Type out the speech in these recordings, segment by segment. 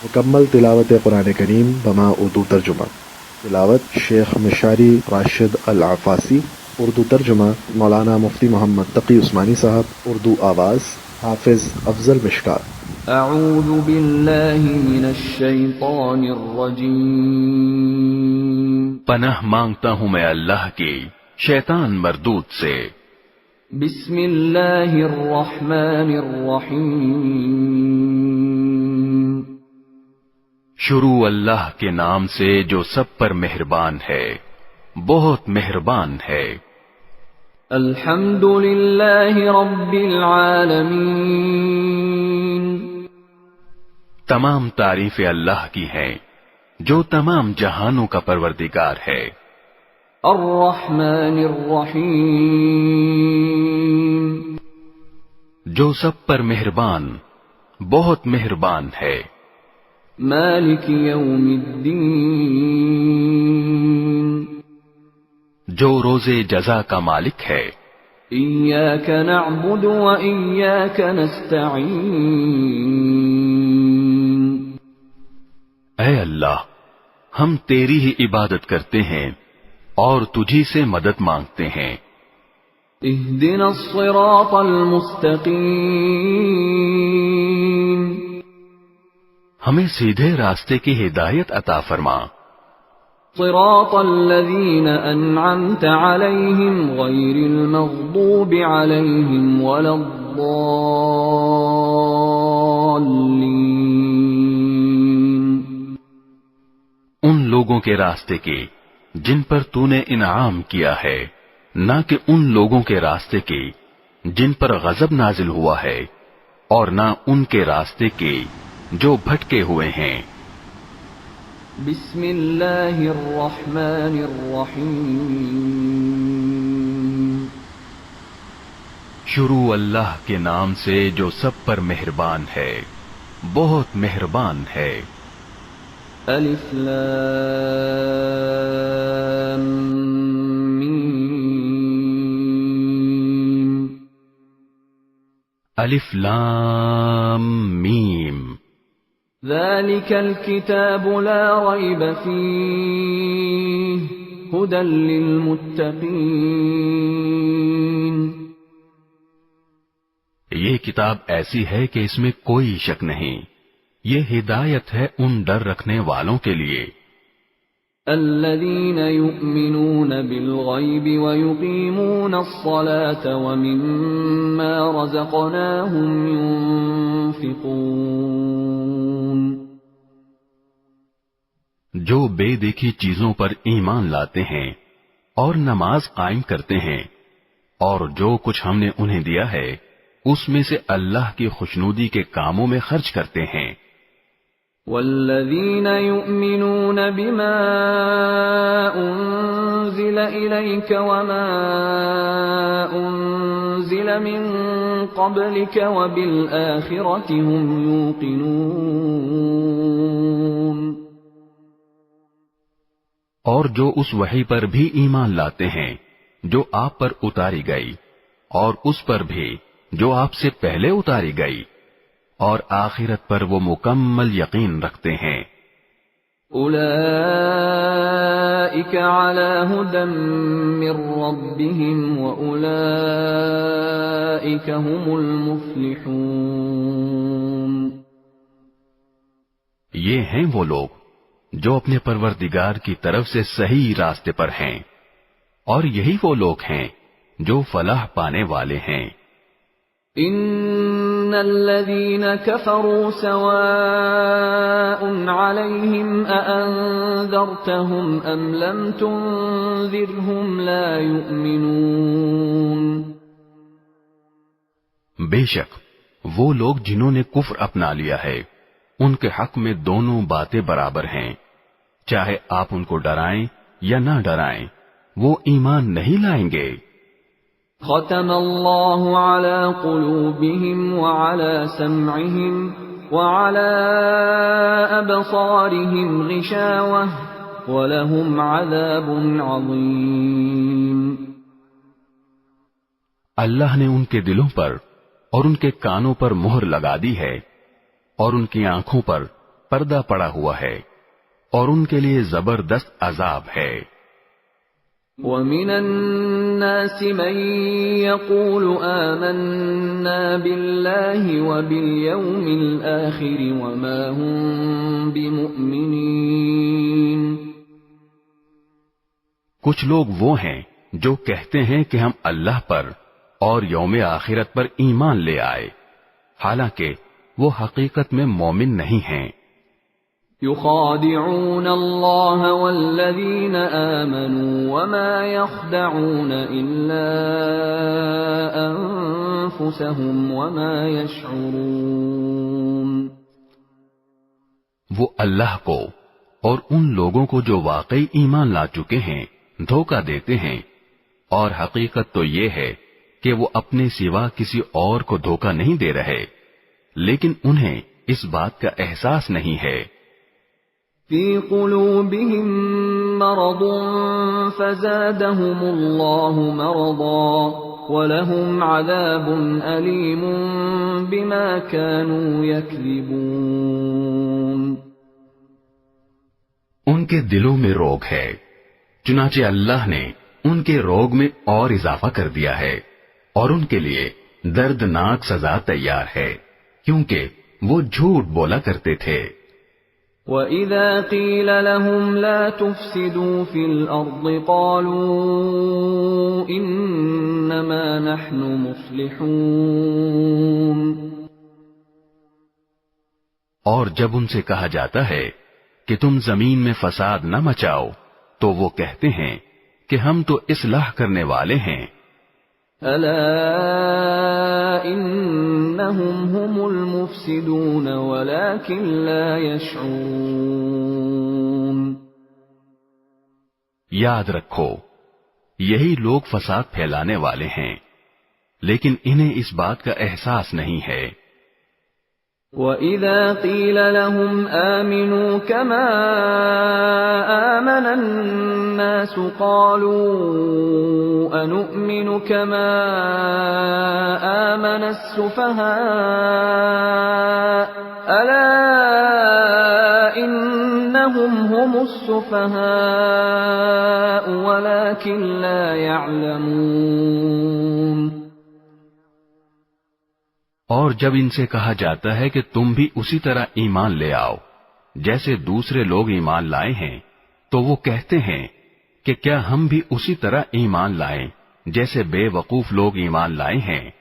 مکمل تلاوت قرآن کریم بما اردو ترجمہ. تلاوت شیخ مشاری راشد العفاسی. اردو ترجمہ مولانا مفتی محمد تقی عثمانی صاحب. اردو آواز حافظ افضل مشکات. اعوذ باللہ من الشیطان الرجیم. پناہ مانگتا ہوں میں اللہ کی شیطان مردود سے. بسم اللہ الرحمن الرحیم. شروع اللہ کے نام سے جو سب پر مہربان ہے، بہت مہربان ہے. الحمد للہ رب العالمین. تمام تعریفیں اللہ کی ہیں جو تمام جہانوں کا پروردگار ہے. الرحمن الرحیم. جو سب پر مہربان، بہت مہربان ہے. مالک یوم الدین. جو روز جزا کا مالک ہے. ایاک نعبد و ایاک نستعین. اے اللہ، ہم تیری ہی عبادت کرتے ہیں اور تجھی سے مدد مانگتے ہیں. اہدنا الصراط المستقیم. ہمیں سیدھے راستے کی ہدایت عطا فرما. صراط الذین انعمت علیہم غیر المغضوب علیہم ولا الضالین. ان لوگوں کے راستے کی جن پر تو نے انعام کیا ہے، نہ کہ ان لوگوں کے راستے کی جن پر غضب نازل ہوا ہے، اور نہ ان کے راستے کی جو بھٹکے ہوئے ہیں. بسم اللہ الرحمن الرحیم. شروع اللہ کے نام سے جو سب پر مہربان ہے، بہت مہربان ہے. الف لام میم. الف لام میم. ذلك الكتاب لا ريب فيه هدى للمتقين. یہ کتاب ایسی ہے کہ اس میں کوئی شک نہیں، یہ ہدایت ہے ان ڈر رکھنے والوں کے لیے. الذين يؤمنون بالغيب ويقيمون الصلاة ومما رزقناهم ينفقون. جو بے دیکھی چیزوں پر ایمان لاتے ہیں اور نماز قائم کرتے ہیں، اور جو کچھ ہم نے انہیں دیا ہے اس میں سے اللہ کی خوشنودی کے کاموں میں خرچ کرتے ہیں. والذین یؤمنون بما انزل الیک وما انزل من قبلک وبالآخرة هم یوقنون. اور جو اس وحی پر بھی ایمان لاتے ہیں جو آپ پر اتاری گئی، اور اس پر بھی جو آپ سے پہلے اتاری گئی، اور آخرت پر وہ مکمل یقین رکھتے ہیں. اولئک علی ھدی من ربہم واولئک هم المفلحون. یہ ہیں وہ لوگ جو اپنے پروردگار کی طرف سے صحیح راستے پر ہیں، اور یہی وہ لوگ ہیں جو فلاح پانے والے ہیں. ان الذين كفروا سواء عليهم أأنذرتهم ام لم تنذرهم لا يؤمنون. بے شک وہ لوگ جنہوں نے کفر اپنا لیا ہے، ان کے حق میں دونوں باتیں برابر ہیں، چاہے آپ ان کو ڈرائیں یا نہ ڈرائیں، وہ ایمان نہیں لائیں گے. ختم اللہ علی قلوبہم وعلی سمعہم وعلی ابصارہم غشاوہ ولہم عذاب عظیم. اللہ نے ان کے دلوں پر اور ان کے کانوں پر مہر لگا دی ہے، اور ان کی آنکھوں پر پردہ پڑا ہوا ہے اور ان کے لیے زبردست عذاب ہے۔ وَمِنَ النَّاسِ مَن يَقُولُ آمَنَّا بِاللَّهِ وَبِالْيَوْمِ الْآخِرِ وَمَا هُم بِمُؤْمِنِينَ۔ کچھ لوگ وہ ہیں جو کہتے ہیں کہ ہم اللہ پر اور یوم آخرت پر ایمان لے آئے، حالانکہ وہ حقیقت میں مومن نہیں ہیں۔ يخادعون الله والذين آمنوا وما يخدعون إلا أنفسهم وما يشعرون۔ وہ اللہ کو اور ان لوگوں کو جو واقعی ایمان لا چکے ہیں دھوکہ دیتے ہیں، اور حقیقت تو یہ ہے کہ وہ اپنے سوا کسی اور کو دھوکہ نہیں دے رہے، لیکن انہیں اس بات کا احساس نہیں ہے۔ فی قلوبہم مرض فزادہم اللہ مرضا ولہم عذاب علیم بما كانوا یکذبون۔ ان کے دلوں میں روگ ہے، چنانچہ اللہ نے ان کے روگ میں اور اضافہ کر دیا ہے، اور ان کے لیے دردناک سزا تیار ہے، کیونکہ وہ جھوٹ بولا کرتے تھے۔ وَإِذَا قِيلَ لَهُمْ لَا تُفْسِدُوا فِي الْأَرْضِ قَالُوا إِنَّمَا نَحْنُ مُصْلِحُونَ۔ اور جب ان سے کہا جاتا ہے کہ تم زمین میں فساد نہ مچاؤ تو وہ کہتے ہیں کہ ہم تو اصلاح کرنے والے ہیں۔ أَلَا إِنَّهُمْ هُمُ الْمُفْسِدُونَ وَلَكِنْ لَا يَشْعُرُونَ۔ یاد رکھو، یہی لوگ فساد پھیلانے والے ہیں، لیکن انہیں اس بات کا احساس نہیں ہے۔ وَإِذَا قِيلَ لَهُمْ آمِنُوا كَمَا آمَنَ النَّاسُ قَالُوا أَنُؤْمِنُ كَمَا آمَنَ السُّفَهَاءُ أَلَا إِنَّهُمْ هُمُ السُّفَهَاءُ وَلَكِنْ لَا يَعْلَمُونَ۔ اور جب ان سے کہا جاتا ہے کہ تم بھی اسی طرح ایمان لے آؤ جیسے دوسرے لوگ ایمان لائے ہیں، تو وہ کہتے ہیں کہ کیا ہم بھی اسی طرح ایمان لائیں جیسے بے وقوف لوگ ایمان لائے ہیں۔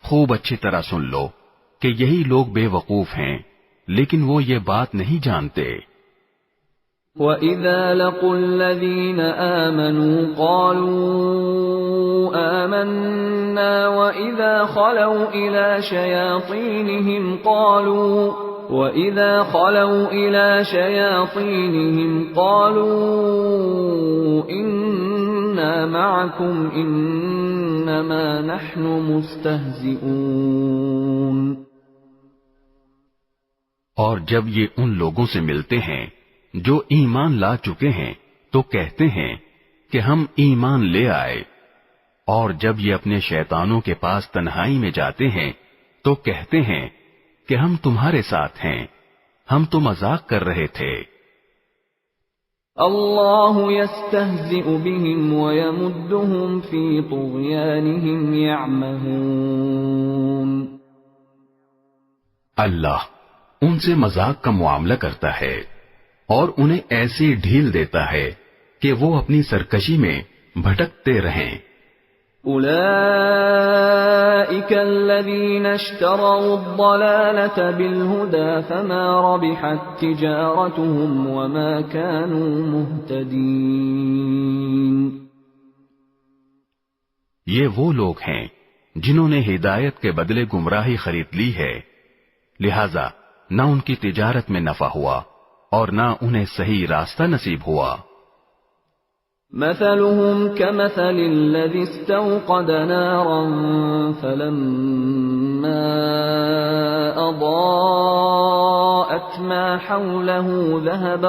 خوب اچھی طرح سن لو کہ یہی لوگ بے وقوف ہیں، لیکن وہ یہ بات نہیں جانتے۔ وَإِذَا لَقُوا الَّذِينَ آمَنُوا قَالُوا آمَنَّا وَإِذَا خَلَوْا إِلَى شَيَاطِينِهِمْ قَالُوا إِنَّا مَعَكُمْ إِنَّمَا نَحْنُ مُسْتَهْزِئُونَ۔ اور جب یہ ان لوگوں سے ملتے ہیں جو ایمان لا چکے ہیں تو کہتے ہیں کہ ہم ایمان لے آئے، اور جب یہ اپنے شیطانوں کے پاس تنہائی میں جاتے ہیں تو کہتے ہیں کہ ہم تمہارے ساتھ ہیں، ہم تو مذاق کر رہے تھے۔ اللہ یستہزئ بہم ویمدہم فی طغیانہم یعمہون۔ اللہ ان سے مذاق کا معاملہ کرتا ہے اور انہیں ایسی ڈھیل دیتا ہے کہ وہ اپنی سرکشی میں بھٹکتے رہیں۔ اولئک الذین اشتروا الضلالة بالہدى فما ربحت تجارتهم وما كانوا مہتدین۔ یہ وہ لوگ ہیں جنہوں نے ہدایت کے بدلے گمراہی خرید لی ہے، لہذا نہ ان کی تجارت میں نفع ہوا اور نہ انہیں صحیح راستہ نصیب ہوا۔ مثلهم كمثل الذي استوقد نارا فلما أضاءت ما حوله ذهب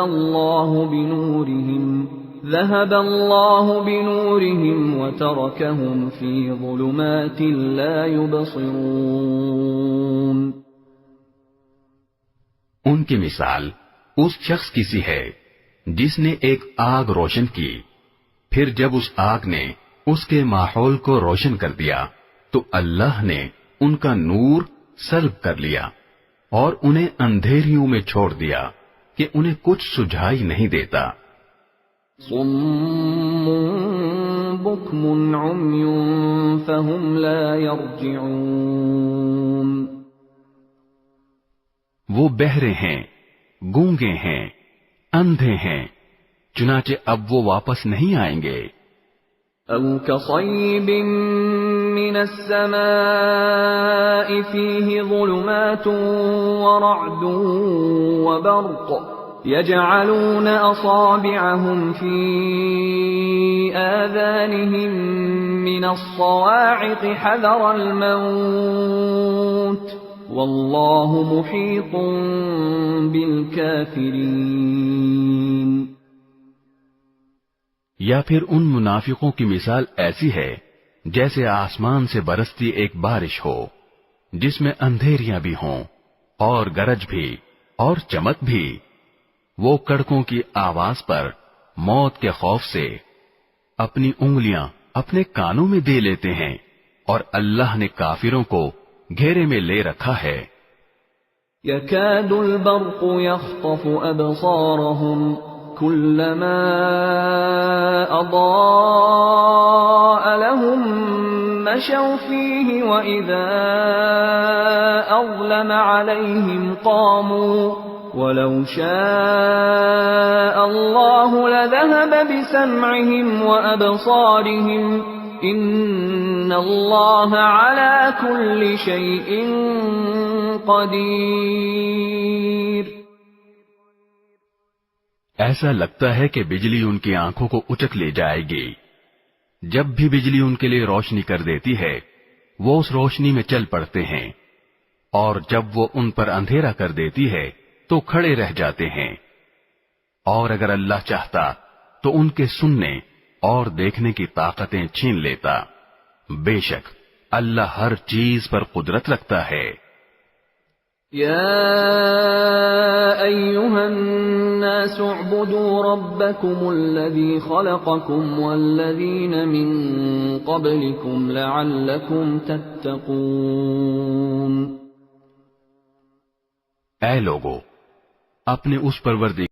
الله بنورهم وتركهم في ظلمات لا يبصرون۔ ان کی مثال اس شخص کی سی ہے جس نے ایک آگ روشن کی، پھر جب اس آگ نے اس کے ماحول کو روشن کر دیا تو اللہ نے ان کا نور سلب کر لیا اور انہیں اندھیریوں میں چھوڑ دیا کہ انہیں کچھ سجھائی نہیں دیتا۔ صم بكم عمي فهم لا يرجعون۔ وہ بہرے ہیں، گونگے ہیں، اندھے ہیں، چنانچہ اب وہ واپس نہیں آئیں گے۔ أو كصيب من السماء فيه ظلمات ورعد وبرق يجعلون أصابعهم في آذانهم من الصواعق حذر الموت والله محيط بالكافرين۔ یا پھر ان منافقوں کی مثال ایسی ہے جیسے آسمان سے برستی ایک بارش ہو جس میں اندھیریاں بھی ہوں اور گرج بھی اور چمک بھی، وہ کڑکوں کی آواز پر موت کے خوف سے اپنی انگلیاں اپنے کانوں میں دے لیتے ہیں، اور اللہ نے کافروں کو گھیرے میں لے رکھا ہے۔ يكاد البرق يخطف أبصارهم كلما أضاء لهم مشوا فيه وإذا أظلم عليهم قاموا ولو شاء الله لذهب بسمعهم وأبصارهم إن الله على كل شيء قدير۔ ایسا لگتا ہے کہ بجلی ان کی آنکھوں کو اچک لے جائے گی۔ جب بھی بجلی ان کے لیے روشنی کر دیتی ہے وہ اس روشنی میں چل پڑتے ہیں، اور جب وہ ان پر اندھیرا کر دیتی ہے تو کھڑے رہ جاتے ہیں، اور اگر اللہ چاہتا تو ان کے سننے اور دیکھنے کی طاقتیں چھین لیتا۔ بے شک اللہ ہر چیز پر قدرت رکھتا ہے۔ يا أيها الناس اعبدوا ربكم الذي خلقكم والذين من قبلكم لعلكم تتقون۔ اے لوگو، اپنے اس پروردگار